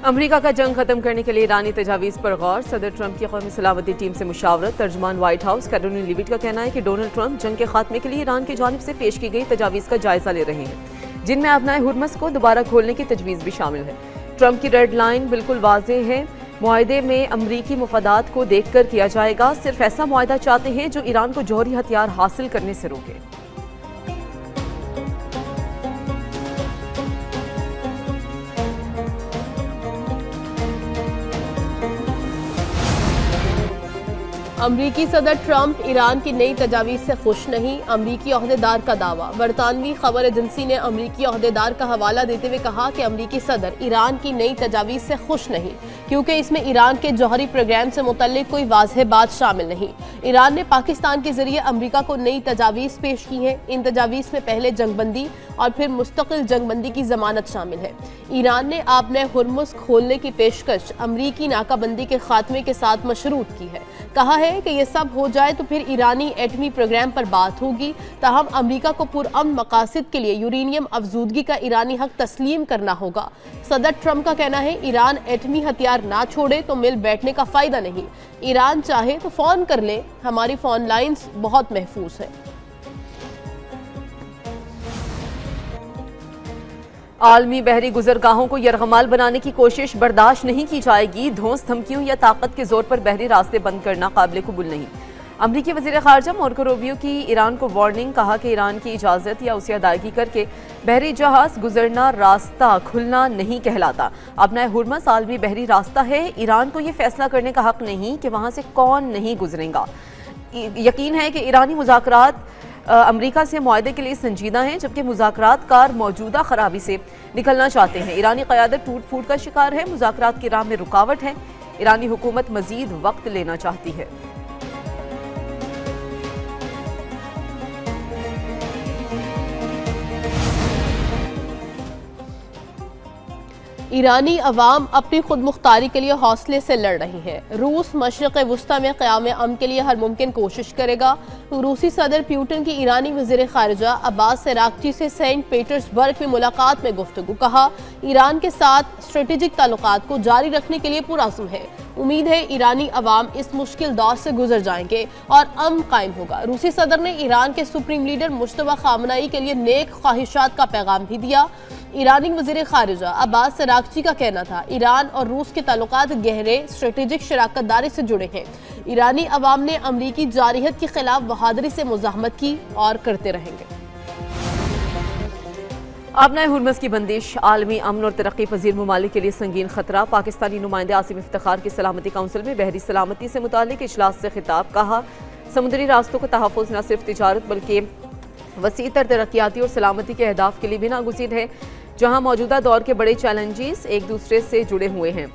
अमरीका का जंग खत्म करने के लिए ईरानी तजावीज़ पर गौर। सदर ट्रंप की कौमी सलामती टीम से मुशावरत। तर्जुमान व्हाइट हाउस कैरोलिन लीविट का कहना है कि डोनाल्ड ट्रंप जंग के खात्मे के लिए ईरान की जानिब से पेश की गई तजावीज़ का जायजा ले रहे हैं, जिनमें अपनाए हुर्मस को दोबारा खोलने की तजवीज़ भी शामिल है। ट्रंप की रेड लाइन बिल्कुल वाज़ेह है, मुआहदे में अमरीकी मुफादात को देख कर किया जाएगा। सिर्फ ऐसा मुआहदा चाहते हैं जो ईरान को जौहरी हथियार हासिल करने से रोके। अमरीकी सदर ट्रंप ईरान की नई तजावीज़ से खुश नहीं, अमरीकी ओहदेदार का दावा। बरतानवी खबर एजेंसी ने अमरीकी ओहदेदार का हवाला देते हुए कहा कि अमरीकी सदर ईरान की नई तजावीज़ से खुश नहीं, क्योंकि इसमें ईरान के जौहरी प्रोग्राम से मुतल्लिक कोई वाज़ेह बात शामिल नहीं। ईरान ने पाकिस्तान के जरिए अमरीका को नई तजावीज़ पेश की हैं। इन तजावीज़ में पहले जंगबंदी और फिर मुस्तकिल जंगबंदी की जमानत शामिल है। ईरान ने आपने हुर्मुस खोलने की पेशकश अमरीकी नाकाबंदी के खात्मे के साथ मशरूत की है। कहा है कि यह सब हो जाए तो फिर ईरानी एटमी प्रोग्राम पर बात होगी। ताहम अमरीका को पुरअमन मकासद के लिए यूरेनियम अफजूदगी का ईरानी हक तस्लीम करना होगा। सदर ट्रंप का कहना है ईरान एटमी हथियार ना छोड़े तो मिल बैठने का फायदा नहीं। ईरान चाहे तो फोन कर ले, हमारी फोन लाइंस बहुत महफूज है। आलमी बहरी गुजरगाहों को यरगमाल बनाने की कोशिश बर्दाश्त नहीं की जाएगी। धौंस धमकियों या ताकत के जोर पर बहरी रास्ते बंद करना काबिल कबूल नहीं। अमरीकी वज़ीर ख़ारजा मार्को रूबियो की ईरान को वार्निंग। कहा कि ईरान की इजाज़त या उसे अदायगी करके बहरी जहाज गुजरना रास्ता खुलना नहीं कहलाता। अपना हुर्मस आलमी बहरी रास्ता है। ईरान को यह फैसला करने का हक नहीं कि वहाँ से कौन नहीं गुजरेगा। यकीन है कि ईरानी मुज़ाकरात अमरीका से मुआहदे के लिए संजीदा हैं, जबकि मुज़ाकरातकार मौजूदा खराबी से निकलना चाहते हैं। ईरानी क़यादत टूट फूट का शिकार है, मुज़ाकरात की राह में रुकावट है। ईरानी हुकूमत मज़ीद वक्त लेना चाहती है। ईरानी अवाम अपनी खुद मुख्तारी के लिए हौसले से लड़ रही है। रूस मशरिक़ वुस्ता में क़याम अमन के लिए हर मुमकिन कोशिश करेगा। रूसी सदर पुतिन की ईरानी वज़ीर ख़ारिजा अब्बास अराग़ची से सेंट पीटर्सबर्ग में मुलाकात में गुफ्तगू। कहा ईरान के साथ स्ट्रेटेजिक ताल्लुकात को जारी रखने के लिए पुरअज़्म है। उम्मीद है ईरानी अवाम इस मुश्किल दौर से गुजर जाएंगे और अमन कायम होगा। रूसी सदर ने ईरान के सुप्रीम लीडर मुश्तबा खामनाई के लिए नेक ख्वाहिशात का पैगाम भी दिया। ईरानी वज़ीर ख़ारिजा अब्बास अराग़ची का कहना था ईरान और रूस के ताल्लुकात गहरे स्ट्रेटेजिक शराकत दारी से जुड़े हैं। ईरानी अवाम ने अमरीकी जारहियत के खिलाफ बहादुरी से मुज़ाहमत की और करते रहेंगे। अपना हुर्मस की बंदिश आलमी अमन और तरक्की पजीर ममालिक के लिए संगीन खतरा। पाकिस्तानी नुमाइंदे आसिम इफ्तिखार की सलामती काउंसिल में बहरी सलामती से मुतालिक इजलास से खिताब। कहा समुद्री रास्तों का तहफ़्फ़ुज़ न सिर्फ तिजारत बल्कि वसी तर तरक्याती और सलामती के अहदाफ के लिए भी नागुज़ीर है, जहाँ मौजूदा दौर के बड़े चैलेंजेस एक दूसरे से जुड़े हुए हैं।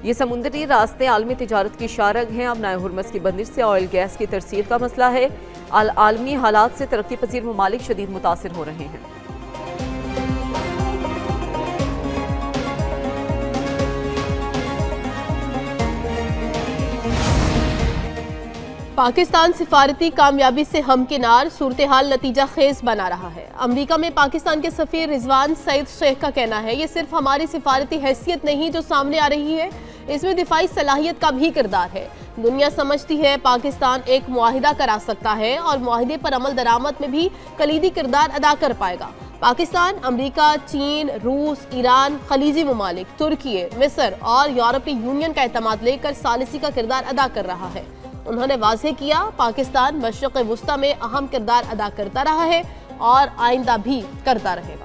ये समुद्री रास्ते आलमी तिजारत की शारग हैं। अब नाए हुर्मस की बंदिश से ऑयल गैस की तरसील का मसला है। आलमी हालात से तरक्की पजीर ममालिक शदीद मुतासिर हो रहे हैं। पाकिस्तान सिफारती कामयाबी से हमकिनार, सूरत हाल नतीजा खेज बना रहा है। अमरीका में पाकिस्तान के सफ़ीर रिजवान सईद शेख का कहना है ये सिर्फ हमारी सिफारती हैसियत नहीं जो सामने आ रही है, इसमें दिफाई सलाहियत का भी किरदार है। दुनिया समझती है पाकिस्तान एक मुआहिदा करा सकता है और मुआहिदे पर अमल दरामद में भी कलीदी किरदार अदा कर पाएगा। पाकिस्तान अमरीका, चीन, रूस, ईरान, खलीजी ममालिक, तुर्की, मिस्र और यूरोपीय यूनियन का एतमाद लेकर सालिसी का किरदार अदा कर रहा है। उन्होंने वाज़ेह किया पाकिस्तान मशरिक़ वुस्ता में अहम किरदार अदा करता रहा है और आइंदा भी करता रहेगा।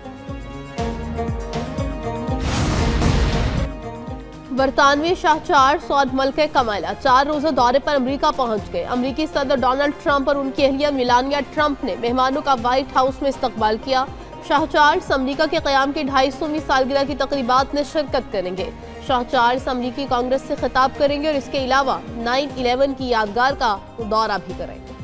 बरतानवी शाहचार सौद मल्के कमाला 4 रोज़ा दौरे पर अमरीका पहुंच गए। अमरीकी सदर डोनाल्ड ट्रंप और उनकी अहलिया मिलानिया ट्रंप ने मेहमानों का व्हाइट हाउस में इस्तकबाल किया। शाहचार्ल्स अमरीका के क़याम की 250वीं सालगिरह की तकरीबात में शिरकत करेंगे। शाहचार्ल्स अमरीकी कांग्रेस से खिताब करेंगे और इसके अलावा 9/11 की यादगार का दौरा भी करेंगे।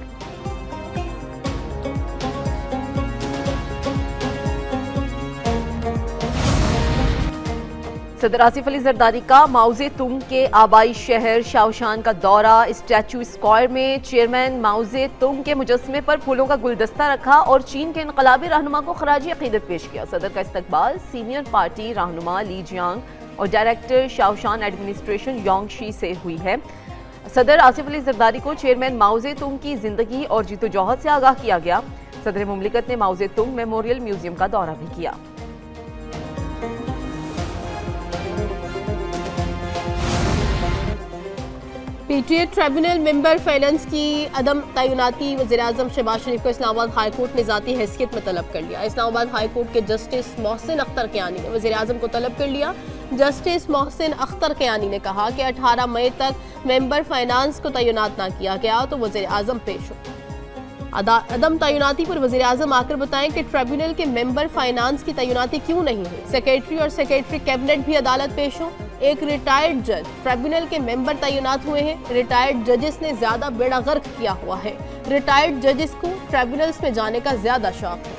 सदर आसिफ अली जरदारी का माओजे तुंग के आबाई शहर शाओशान का दौरा। स्टैचू स्क्वायर में चेयरमैन माओजे तुंग के मुजस्समे पर फूलों का गुलदस्ता रखा और चीन के इनकलाबी रहनुमा को खराजी अकीदत पेश किया। सदर का इस्तकबाल सीनियर पार्टी रहनुमा ली जियांग और डायरेक्टर शाओशान एडमिनिस्ट्रेशन योंगशी से हुई है। सदर आसिफ अली जरदारी को चेयरमैन माओ ज़ेतुंग की जिंदगी और जिद्दोजहद से आगाह किया गया। सदर मुमलिकत ने माओ ज़ेतुंग मेमोरियल म्यूजियम का दौरा भी किया। पीटीए ट्रिब्यूनल मेंबर फाइनेंस की अदम तैनाती वज़ीर-ए-आज़म शहबाज शरीफ को इस्लामाबाद हाई कोर्ट ने ज़ाती हैसियत में तलब कर लिया। इस्लामाबाद हाई कोर्ट के जस्टिस मोहसिन अख्तर कियानी ने वज़ीर-ए-आज़म को तलब कर लिया। जस्टिस मोहसिन अख्तर कियानी ने कहा कि 18 मई तक मेंबर फाइनेंस को तैनात ना किया गया तो वज़ीर-ए-आज़म पेश हो। अदम तैनाती पर वज़ीर-ए-आज़म आकर बताएं कि ट्रिब्यूनल के मेंबर फाइनेंस की तैनाती क्यों नहीं हुई। सेक्रेटरी और सेक्रेटरी कैबिनेट भी अदालत पेश हो। एक रिटायर्ड जज ट्रिब्यूनल के मेंबर तैनात हुए हैं। रिटायर्ड जजेस ने ज्यादा बेड़ा गर्क किया हुआ है। रिटायर्ड जजेस को ट्रिब्यूनल्स में जाने का ज्यादा शौक है।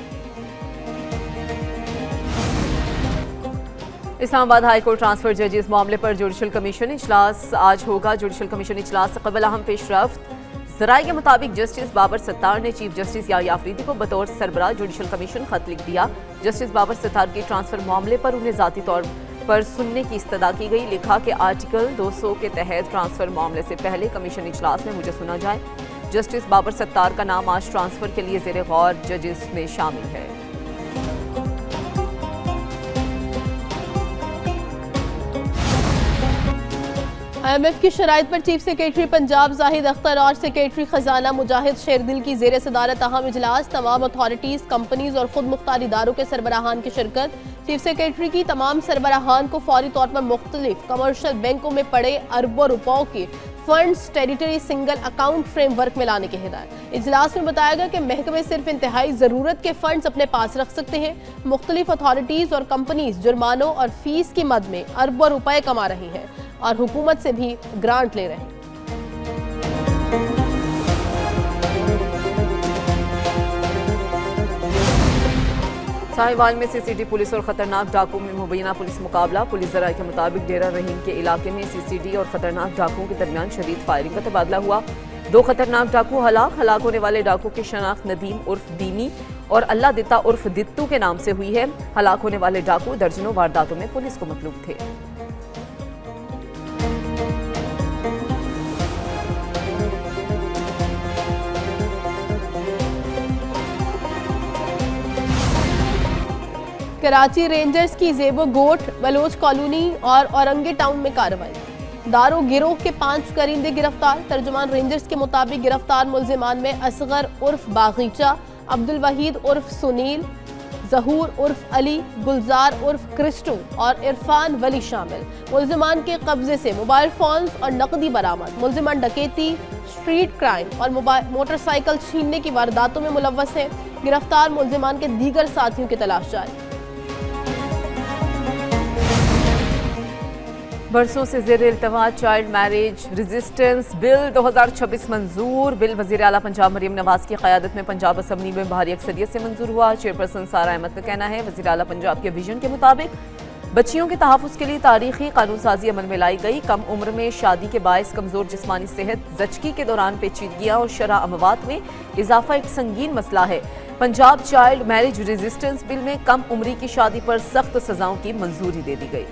इस्लामाबाद हाई कोर्ट ट्रांसफर जजेस मामले पर जुडिशल कमीशन इजलास आज होगा। जुडिशल कमीशन इजलास से कबल अहम पेशरफ्त। जराये के मुताबिक जस्टिस बाबर सत्तार ने चीफ जस्टिस याह्या अफरीदी को बतौर सरबराह जुडिशल कमीशन खत लिख दिया। जस्टिस बाबर सत्तार के ट्रांसफर मामले पर उन्हें जाती तौर पर सुनने की इस्तदा की गई। लिखा कि आर्टिकल 200 के तहत ट्रांसफर मामले से पहले कमीशन इजलास में मुझे सुना जाए। जस्टिस बाबर सत्तार का नाम आज ट्रांसफर के लिए ज़ेरे गौर जजेस में शामिल है। IMF की शराइत पर चीफ सेक्रेटरी पंजाब जाहिद अख्तर और सेक्रेटरी खजाना मुजाहिद शेरदिल की ज़ेर सदारत अहम इजलास। तमाम अथॉरिटीज़, कंपनीज और खुद मुख्तार इदारों के सरबराहान की शिरकत। चीफ सेक्रेटरी की तमाम सरबराहान को फौरी तौर पर मुख्तलिफ कमर्शियल बैंकों में पड़े अरबों रुपयों के funds territory single account framework में लाने की हिदायत। इजलास में बताया गया कि महकमे सिर्फ इंतहाई ज़रूरत के फंड्स अपने पास रख सकते हैं। मुख्तलिफ अथॉरिटीज़ और कंपनीज जुर्मानों और फीस की मद में अरबों रुपए कमा रही हैं और हुकूमत से भी ग्रांट ले रहे हैं। साहिवाल में सीसीडी पुलिस और खतरनाक डाकुओं में मुबैना पुलिस मुकाबला। पुलिस जराये के मुताबिक डेरा रहीम के इलाके में सीसीडी और खतरनाक डाकुओं के दरमियान शदीद फायरिंग का तबादला हुआ। 2 खतरनाक डाकू हलाक होने वाले डाकू की शनाख्त नदीम उर्फ दीनी और अल्लाह दिता उर्फ दित्तू के नाम से हुई है। हलाक होने वाले डाकू दर्जनों वारदातों में पुलिस को मतलूब थे। कराची रेंजर्स की जेबो गोट, बलोच कॉलोनी और औरंगे टाउन में कार्रवाई। दारो गिरोह के 5 करिंदे गिरफ्तार। तर्जुमान रेंजर्स के मुताबिक गिरफ्तार मुल्जिमान में असगर उर्फ बागीचा, अब्दुल वहीद उर्फ सुनील, जहूर उर्फ अली, गुलजार उर्फ क्रिस्टो और इरफान वली शामिल। मुल्जिमान के कब्जे से मोबाइल फोन्स और नकदी बरामद। मुल्जिमान डकैती, स्ट्रीट क्राइम और मोटरसाइकिल छीनने की वारदातों में मुलव्वस है। गिरफ्तार मुल्जिमान के दीगर साथियों की तलाश जारी। बरसों से ज़ेर इल्तवा चाइल्ड मैरिज रेजिस्टेंस बिल 2026 मंजूर। बिल वज़ीर आला पंजाब मरीम नवाज की क़यादत में पंजाब असम्बली में भारी अक्सरियत से मंजूर हुआ। चेयरपर्सन सारा अहमद का कहना है वज़ीर आला पंजाब के विजन के मुताबिक बच्चियों के तहफ़्फ़ुज़ के लिए तारीखी कानून साजी अमल में लाई गई। कम उम्र में शादी के बायस कमज़ोर जिस्मानी सेहत, जचकी के दौरान पेचीदगियाँ और शरह अमवात में इजाफा एक संगीन मसला है। Punjab child marriage resistance bill में कम उम्री की शादी पर सख्त सजाओं की मंजूरी दे दी गई।